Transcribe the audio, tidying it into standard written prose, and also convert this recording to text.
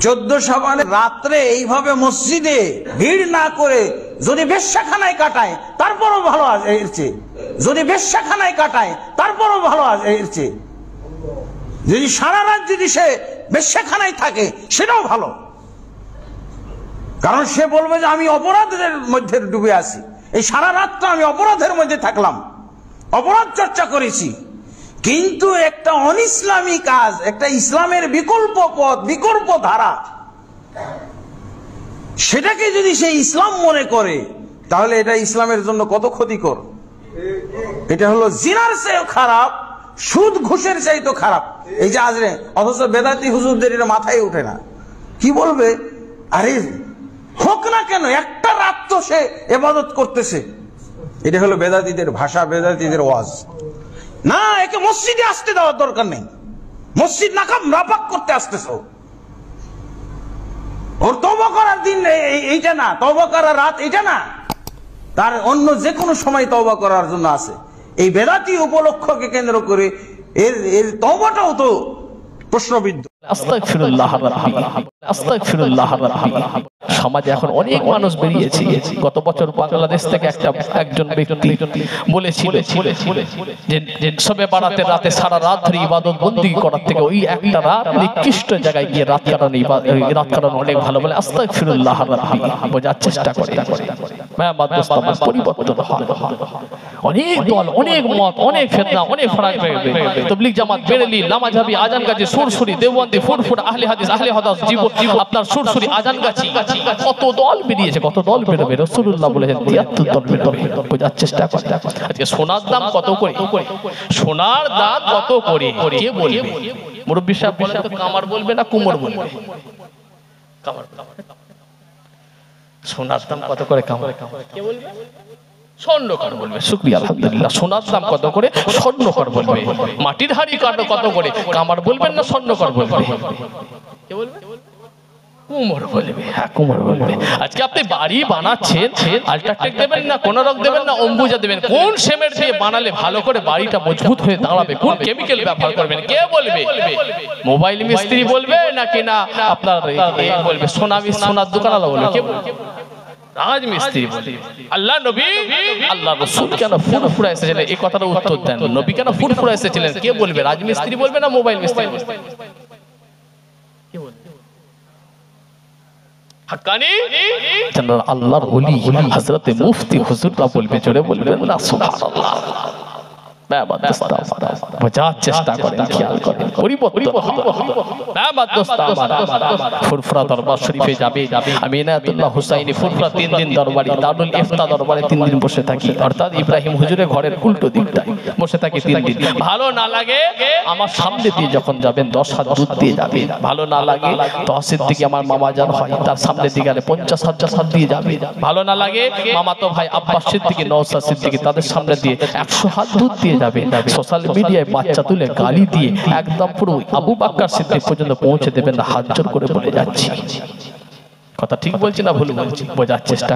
14 শাবানের রাত্রে এইভাবে মসজিদে ভিড় না করে যদি বেশ্যাখানায় কাটায় তারপরও ভালো এর চেয়ে, যদি বেশ্যাখানায় কাটায় তারপরও ভালো এর চেয়ে, যদি সারা রাত যদি সে বেশ্যাখানায় থাকে সেটাও ভালো। কারণ সে বলবে যে আমি অপরাধের মধ্যে ডুবে আছি, এই সারা রাতটা আমি অপরাধের মধ্যে থাকলাম, অপরাধ চর্চা করেছি। কিন্তু একটা অনিসলামী কাজ, একটা ইসলামের বিকল্প পথ, বিকল্প ধারা, সেটাকে যদি সে ইসলাম মনে করে তাহলে এটা ইসলামের জন্য কত ক্ষতিকর। এটা হলো জিনার চেয়েও খারাপ, সুদ ঘুষের চাইতো খারাপ। এই যে আজরে অথচ বেদাতি হুজুরদের এটা মাথায় উঠে না। কি বলবে, আরে হোক না কেন, একটা রাত তো সে ইবাদত করতেছে। এটা হলো বেদাতীদের ভাষা, বেদাতীদের ওয়াজ। না, একে মসজিদে আসতে দেওয়ার দরকার নেই, মসজিদ নাপাক করতে আসতেছ। ওর তওবা করার দিন এইটা না, তওবা করার রাত এইটা না, তার অন্য যে কোনো সময় তওবা করার জন্য আছে। এই বেদাতি উপলক্ষকে কেন্দ্র করে এর তওবাটাও তো প্রশ্নবিদ্ধ। সমাজে এখন অনেক মানুষ বেরিয়েছে। গত বছর বাংলাদেশ থেকে একজন ব্যক্তি বলেছিল যে সবে বারাতের রাতে সারা রাত ধরে ইবাদত বন্দেগী করার থেকে ওই একটা রাত নিকৃষ্ট জায়গায় গিয়ে রাত কাটানো অনেক ভালো বলে। আস্তাগফিরুল্লাহ, বোঝার চেষ্টা করে। পরিবর্তন হয়, অনেক দল, অনেক মত, অনেক ফিতনা, অনেক ফারাক। তাবলীগ জামাত, বেরেলি, লামাঝাবি, আজানগাছি, সুরসুরি, দেওবন্দি, ফুরফুরা, আহলে হাদিস, আহলে হাদিস, আপনার সুরসুরি, আজানগাছি, কত দল বেরিয়েছে, কত দল বেরোবে। রাসূলুল্লাহ বলেছেন 73 দল বেরোবে। বোঝার চেষ্টা করে। আজকে সোনার দাম কত করে? সোনার দাম কত করে কে বলবে? মুরব্বি সাহেব বলেন তো, কামার বলবে না কুমোর বলবে? কামার। সোনার দাম কত করে? কামার। কে বলবে? স্বর্ণকার বলবে। শুকরিয়া, আলহামদুলিল্লাহ। সোনার দাম কত করে? স্বর্ণকার বলবে। মাটির হাড়ি কত করে? কামার বলবেন না স্বর্ণকার বলবে? কে বলবে? কুমোর বলবে। হ্যাঁ, কুমোর বলবে। আজকে আপনি বাড়ি বানাচ্ছেন, আল্ট্রাটেক দেবেন না, কোন রক দেবেন না, অম্বুজা দেবেন, কোন সিমেন্ট দিয়ে বানালে ভালো করে বাড়িটা মজবুত হয়ে দাঁড়াবে, কোন কেমিক্যাল ব্যবহার করবেন, কে বলবে? মোবাইল মিস্ত্রি বলবে নাকি না আপনার বলবে সোনার দোকানওয়ালা বলবে? কে বলবে? রাজমিস্ত্রি বলবে। আল্লাহ নবী, আল্লাহ রাসূল কেন ফুরফুরা এসেছিলেন? এই কথাটা উত্তর দেন। নবী কেন ফুরফুরা এসেছিলেন? কে বলবে? রাজমিস্ত্রি বলবে না মোবাইল মিস্ত্রি বলবে? কে বলবে? হাক্কানি আল্লাহর ওলি হযরত মুফতি হুজুররা বলবে, জোরে বলবেন না সুবহানাল্লাহ। বোঝার চেষ্টা করেন, খেয়াল করেন, পরিবর্তন ফুরফুরা দরবার শরীফে যাবে। আমি ইনায়াতুল্লাহ হুসাইনি ফুরফুরা 3 দিন দরবারি, দারুল ইফতা দরবারে 3 দিন বসে থাকি, অর্থাৎ ইব্রাহিম হুজুরের ঘরের উল্টো দিকটায় বসে থাকি 3 দিন। ভালো না লাগে আমার সামনে দিয়ে যখন যাবেন 10 হাত দূর দিয়ে যাবেন। ভালো না লাগে তহসিল দিকে আমার মামা জান হয়, তার সামনে দিকে গেলে 50 হাত দিয়ে যাবে। ভালো না লাগে মামাতো ভাই আব্বাস সিদ্দিকী, নওশাদ সিদ্দিকী, তাদের সামনে দিয়ে 100 হাত দূর দিয়ে যাবে। সোশ্যাল মিডিয়ায় বাচ্চা তুলে গালি দিয়ে একদম পুরো আবু বকর সিদ্দিক পর্যন্ত পৌঁছে দেবেন না, হাত জোর করে বলে যাচ্ছি। কথা ঠিক বলছি না ভুল বলছি? বোঝার চেষ্টা